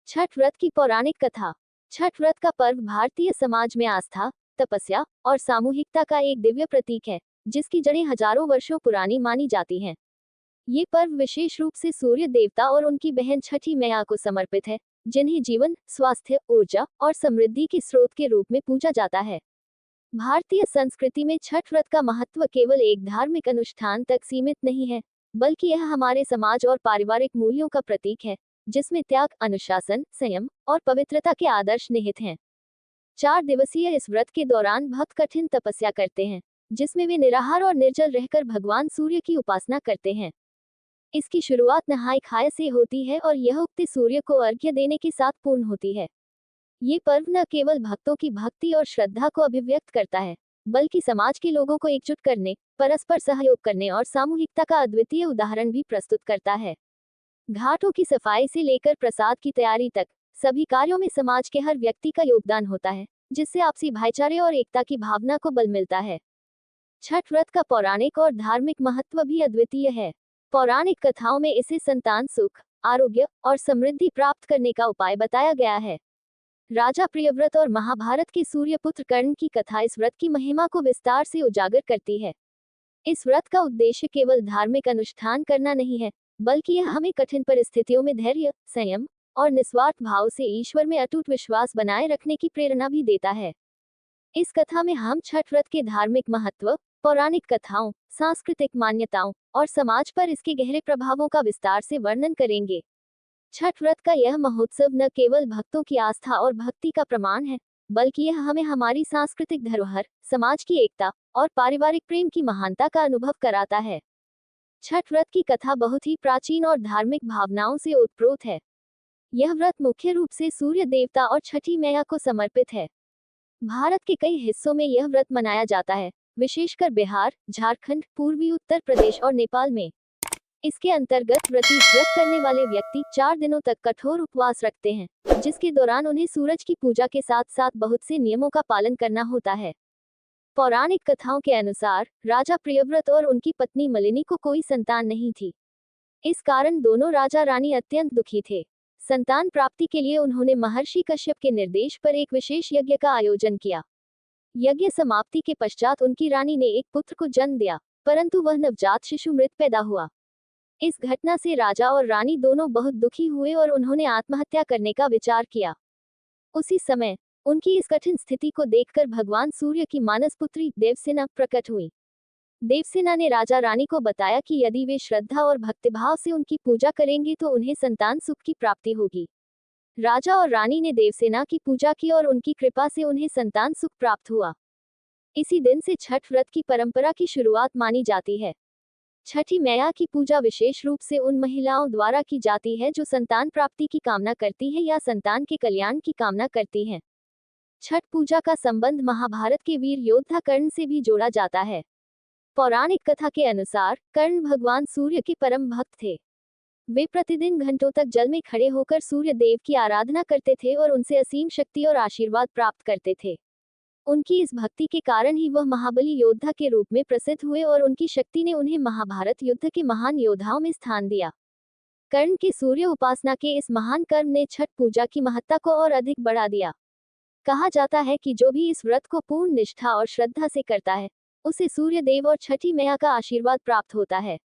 छठ व्रत की पौराणिक कथा। छठ व्रत का पर्व भारतीय समाज में आस्था, तपस्या और सामूहिकता का एक दिव्य प्रतीक है, जिसकी जड़ें हजारों वर्षों पुरानी मानी जाती हैं। ये पर्व विशेष रूप से सूर्य देवता और उनकी बहन छठी मैया को समर्पित है, जिन्हें जीवन, स्वास्थ्य, ऊर्जा और समृद्धि के स्रोत के रूप में पूजा जाता है। भारतीय संस्कृति में छठ व्रत का महत्व केवल एक धार्मिक अनुष्ठान तक सीमित नहीं है, बल्कि यह हमारे समाज और पारिवारिक मूल्यों का प्रतीक है, जिसमें त्याग, अनुशासन, संयम और पवित्रता के आदर्श निहित हैं। 4 दिवसीय इस व्रत के दौरान भक्त कठिन तपस्या करते हैं, जिसमें वे निराहार और निर्जल रहकर भगवान सूर्य की उपासना करते हैं। इसकी शुरुआत नहाय खाए से होती है और यह उगते सूर्य को अर्घ्य देने के साथ पूर्ण होती है। ये पर्व न केवल भक्तों की भक्ति और श्रद्धा को अभिव्यक्त करता है, बल्कि समाज के लोगों को एकजुट करने, परस्पर सहयोग करने और सामूहिकता का अद्वितीय उदाहरण भी प्रस्तुत करता है। घाटों की सफाई से लेकर प्रसाद की तैयारी तक सभी कार्यों में समाज के हर व्यक्ति का योगदान होता है, जिससे आपसी भाईचारे और एकता की भावना को बल मिलता है। छठ व्रत का पौराणिक और धार्मिक महत्व भी अद्वितीय है। पौराणिक कथाओं में इसे संतान सुख, आरोग्य और समृद्धि प्राप्त करने का उपाय बताया गया है। राजा प्रियव्रत और महाभारत के सूर्यपुत्र कर्ण की कथा इस व्रत की महिमा को विस्तार से उजागर करती है। इस व्रत का उद्देश्य केवल धार्मिक अनुष्ठान करना नहीं है, बल्कि यह हमें कठिन परिस्थितियों में धैर्य, संयम और निस्वार्थ भाव से ईश्वर में अटूट विश्वास बनाए रखने की प्रेरणा भी देता है। इस कथा में हम छठ व्रत के धार्मिक महत्व, पौराणिक कथाओं, सांस्कृतिक मान्यताओं और समाज पर इसके गहरे प्रभावों का विस्तार से वर्णन करेंगे। छठ व्रत का यह महोत्सव न केवल भक्तों की आस्था और भक्ति का प्रमाण है, बल्कि यह हमें हमारी सांस्कृतिक धरोहर, समाज की एकता और पारिवारिक प्रेम की महानता का अनुभव कराता है। छठ व्रत की कथा बहुत ही प्राचीन और धार्मिक भावनाओं से ओतप्रोत है। यह व्रत मुख्य रूप से सूर्य देवता और छठी मैया को समर्पित है। भारत के कई हिस्सों में यह व्रत मनाया जाता है, विशेषकर बिहार, झारखंड, पूर्वी उत्तर प्रदेश और नेपाल में। इसके अंतर्गत व्रत करने वाले व्यक्ति 4 दिनों तक कठोर उपवास रखते हैं, जिसके दौरान उन्हें सूरज की पूजा के साथ साथ बहुत से नियमों का पालन करना होता है। पौराणिक कथाओं के अनुसार राजा प्रियव्रत और उनकी पत्नी मलिनी को कोई संतान नहीं थी। इस कारण दोनों राजा रानी अत्यंत दुखी थे। संतान प्राप्ति के लिए उन्होंने महर्षि कश्यप के निर्देश पर एक विशेष यज्ञ का आयोजन किया। यज्ञ समाप्ति के पश्चात उनकी रानी ने एक पुत्र को जन्म दिया, परंतु वह नवजात शिशु मृत पैदा हुआ। इस घटना से राजा और रानी दोनों बहुत दुखी हुए और उन्होंने आत्महत्या करने का विचार किया। उसी समय उनकी इस कठिन स्थिति को देखकर भगवान सूर्य की मानस पुत्री देवसेना प्रकट हुई। देवसेना ने राजा रानी को बताया कि यदि वे श्रद्धा और भक्तिभाव से उनकी पूजा करेंगे तो उन्हें संतान सुख की प्राप्ति होगी। राजा और रानी ने देवसेना की पूजा की और उनकी कृपा से उन्हें संतान सुख प्राप्त हुआ। इसी दिन से छठ व्रत की परंपरा की शुरुआत मानी जाती है। छठी मैया की पूजा विशेष रूप से उन महिलाओं द्वारा की जाती है जो संतान प्राप्ति की कामना करती हैं या संतान के कल्याण की कामना करती हैं। छठ पूजा का संबंध महाभारत के वीर योद्धा कर्ण से भी जोड़ा जाता है। पौराणिक कथा के अनुसार कर्ण भगवान सूर्य के परम भक्त थे। वे प्रतिदिन घंटों तक जल में खड़े होकर सूर्य देव की आराधना करते थे और उनसे असीम शक्ति और आशीर्वाद प्राप्त करते थे। उनकी इस भक्ति के कारण ही वह महाबली योद्धा के रूप में प्रसिद्ध हुए और उनकी शक्ति ने उन्हें महाभारत युद्ध के महान योद्धाओं में स्थान दिया। कर्ण के सूर्य उपासना के इस महान कर्म ने छठ पूजा की महत्ता को और अधिक बढ़ा दिया। कहा जाता है कि जो भी इस व्रत को पूर्ण निष्ठा और श्रद्धा से करता है, उसे सूर्य देव और छठी मैया का आशीर्वाद प्राप्त होता है।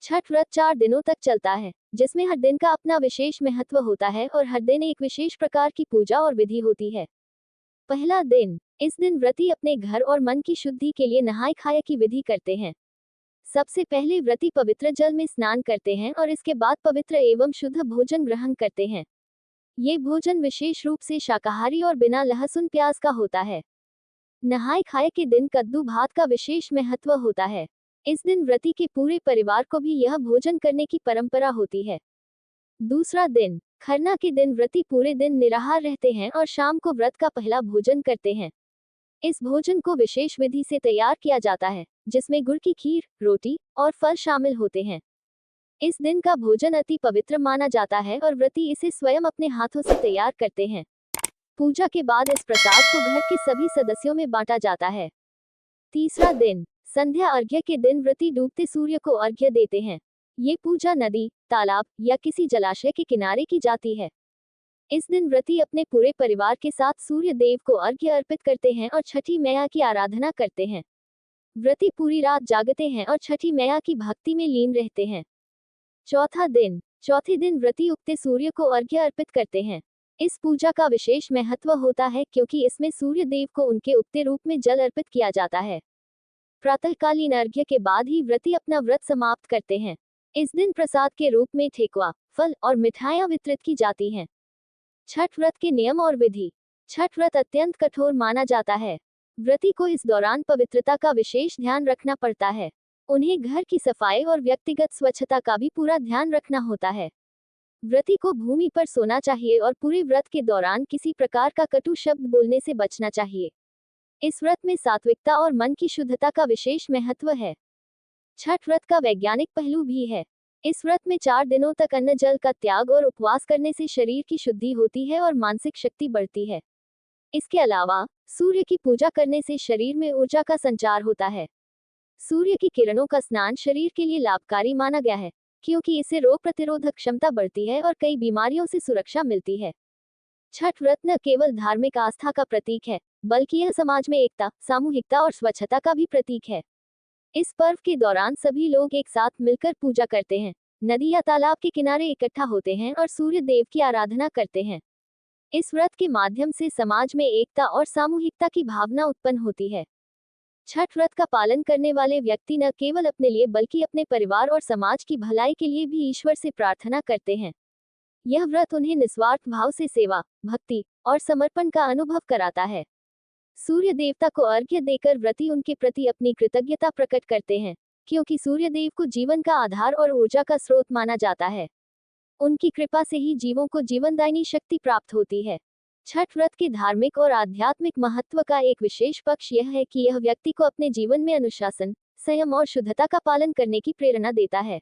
छठ व्रत 4 दिनों तक चलता है, जिसमें हर दिन का अपना विशेष महत्व होता है और हर दिन एक विशेष प्रकार की पूजा और विधि होती है। पहला दिन, इस दिन व्रती अपने घर और मन की शुद्धि के लिए नहाय खाए की विधि करते हैं। सबसे पहले व्रती पवित्र जल में स्नान करते हैं और इसके बाद पवित्र एवं शुद्ध भोजन ग्रहण करते हैं। ये भोजन विशेष रूप से शाकाहारी और बिना लहसुन प्याज का होता है। नहाय खाए के दिन कद्दू भात का विशेष महत्व होता है। इस दिन व्रती के पूरे परिवार को भी यह भोजन करने की परंपरा होती है। दूसरा दिन, खरना के दिन व्रती पूरे दिन निराहार रहते हैं और शाम को व्रत का पहला भोजन करते हैं। इस भोजन को विशेष विधि से तैयार किया जाता है, जिसमें गुड़ की खीर, रोटी और फल शामिल होते हैं। इस दिन का भोजन अति पवित्र माना जाता है और व्रती इसे स्वयं अपने हाथों से तैयार करते हैं। पूजा के बाद इस प्रसाद को घर के सभी सदस्यों में बांटा जाता है। तीसरा दिन, संध्या अर्घ्य के दिन व्रती डूबते सूर्य को अर्घ्य देते हैं। ये पूजा नदी, तालाब या किसी जलाशय के किनारे की जाती है। इस दिन व्रती अपने पूरे परिवार के साथ सूर्य देव को अर्घ्य अर्पित करते हैं और छठी मैया की आराधना करते हैं। व्रती पूरी रात जागते हैं और छठी मैया की भक्ति में लीन रहते हैं। चौथे दिन व्रती उगते सूर्य को अर्घ्य अर्पित करते हैं। इस पूजा का विशेष महत्व होता है क्योंकि इसमें सूर्य देव को उनके उगते रूप में जल अर्पित किया जाता है। प्रातःकालीन अर्घ्य के बाद ही व्रती अपना व्रत समाप्त करते हैं। इस दिन प्रसाद के रूप में ठेकुआ, फल और मिठाइयां वितरित की जाती हैं। छठ व्रत के नियम और विधि। छठ व्रत अत्यंत कठोर माना जाता है। व्रती को इस दौरान पवित्रता का विशेष ध्यान रखना पड़ता है। उन्हें घर की सफाई और व्यक्तिगत स्वच्छता का भी पूरा ध्यान रखना होता है। व्रती को भूमि पर सोना चाहिए और पूरे व्रत के दौरान किसी प्रकार का कटु शब्द बोलने से बचना चाहिए। इस व्रत में सात्विकता और मन की शुद्धता का विशेष महत्व है। छठ व्रत का वैज्ञानिक पहलू भी है। इस व्रत में 4 दिनों तक अन्न जल का त्याग और उपवास करने से शरीर की शुद्धि होती है और मानसिक शक्ति बढ़ती है। इसके अलावा सूर्य की पूजा करने से शरीर में ऊर्जा का संचार होता है। सूर्य की किरणों का स्नान शरीर के लिए लाभकारी माना गया है क्योंकि इससे रोग प्रतिरोधक क्षमता बढ़ती है और कई बीमारियों से सुरक्षा मिलती है। छठ व्रत न केवल धार्मिक आस्था का प्रतीक है, बल्कि यह समाज में एकता, सामूहिकता और स्वच्छता का भी प्रतीक है। इस पर्व के दौरान सभी लोग एक साथ मिलकर पूजा करते हैं, नदी या तालाब के किनारे इकट्ठा होते हैं और सूर्य देव की आराधना करते हैं। इस व्रत के माध्यम से समाज में एकता और सामूहिकता की भावना उत्पन्न होती है। छठ व्रत का पालन करने वाले व्यक्ति न केवल अपने लिए बल्कि अपने परिवार और समाज की भलाई के लिए भी ईश्वर से प्रार्थना करते हैं। यह व्रत उन्हें निस्वार्थ भाव से सेवा, भक्ति और समर्पण का अनुभव कराता है। सूर्य देवता को अर्घ्य देकर व्रती उनके प्रति अपनी कृतज्ञता प्रकट करते हैं, क्योंकि सूर्य देव को जीवन का आधार और ऊर्जा का स्रोत माना जाता है। उनकी कृपा से ही जीवों को जीवनदायिनी शक्ति प्राप्त होती है। छठ व्रत के धार्मिक और आध्यात्मिक महत्व का एक विशेष पक्ष यह है कि यह व्यक्ति को अपने जीवन में अनुशासन, संयम और शुद्धता का पालन करने की प्रेरणा देता है।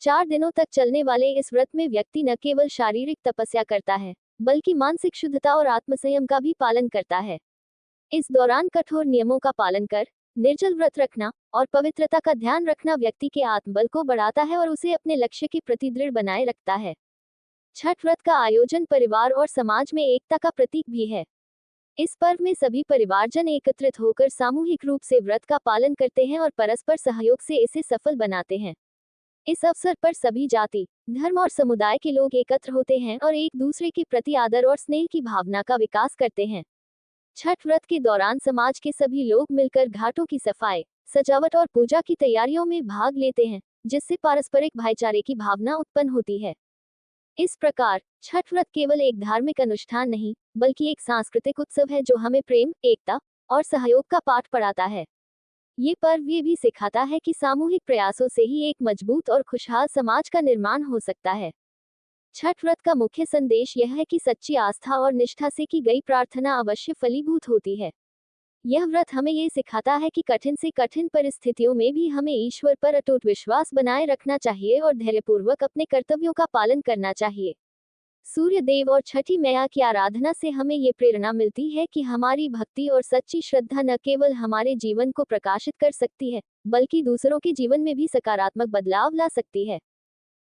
4 दिनों तक चलने वाले इस व्रत में व्यक्ति न केवल शारीरिक तपस्या करता है, बल्कि मानसिक शुद्धता और आत्मसंयम का भी पालन करता है। इस दौरान कठोर नियमों का पालन कर, निर्जल व्रत रखना और पवित्रता का ध्यान रखना व्यक्ति के आत्मबल को बढ़ाता है और उसे अपने लक्ष्य के प्रति दृढ़ बनाए रखता है। छठ व्रत का आयोजन परिवार और समाज में एकता का प्रतीक भी है। इस पर्व में सभी परिवारजन एकत्रित होकर सामूहिक रूप से व्रत का पालन करते हैं और परस्पर सहयोग से इसे सफल बनाते हैं। इस अवसर पर सभी जाति, धर्म और समुदाय के लोग एकत्र होते हैं और एक दूसरे के प्रति आदर और स्नेह की भावना का विकास करते हैं। छठ व्रत के दौरान समाज के सभी लोग मिलकर घाटों की सफाई, सजावट और पूजा की तैयारियों में भाग लेते हैं, जिससे पारस्परिक भाईचारे की भावना उत्पन्न होती है। इस प्रकार छठ व्रत केवल एक धार्मिक अनुष्ठान नहीं, बल्कि एक सांस्कृतिक उत्सव है जो हमें प्रेम, एकता और सहयोग का पाठ पढ़ाता है। ये पर्व ये भी सिखाता है कि सामूहिक प्रयासों से ही एक मजबूत और खुशहाल समाज का निर्माण हो सकता है। छठ व्रत का मुख्य संदेश यह है कि सच्ची आस्था और निष्ठा से की गई प्रार्थना अवश्य फलीभूत होती है। यह व्रत हमें ये सिखाता है कि कठिन से कठिन परिस्थितियों में भी हमें ईश्वर पर अटूट विश्वास बनाए रखना चाहिए और धैर्यपूर्वक अपने कर्तव्यों का पालन करना चाहिए। सूर्य देव और छठी मैया की आराधना से हमें ये प्रेरणा मिलती है कि हमारी भक्ति और सच्ची श्रद्धा न केवल हमारे जीवन को प्रकाशित कर सकती है, बल्कि दूसरों के जीवन में भी सकारात्मक बदलाव ला सकती है।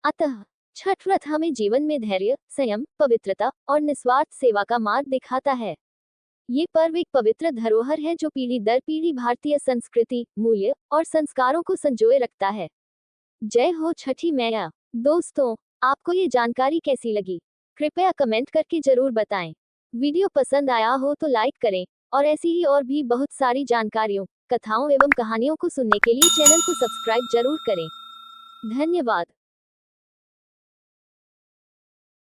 अतः छठ व्रत हमें जीवन में धैर्य, संयम, पवित्रता और निस्वार्थ सेवा का मार्ग दिखाता है। ये पर्व एक पवित्र धरोहर है जो पीढ़ी दर पीढ़ी भारतीय संस्कृति, मूल्य और संस्कारों को संजोए रखता है। जय हो छठी मैया। दोस्तों, आपको ये जानकारी कैसी लगी? कृपया कमेंट करके जरूर बताएं। वीडियो पसंद आया हो तो लाइक करें और ऐसी ही और भी बहुत सारी जानकारियों, कथाओं एवं कहानियों को सुनने के लिए चैनल को सब्सक्राइब जरूर करें। धन्यवाद।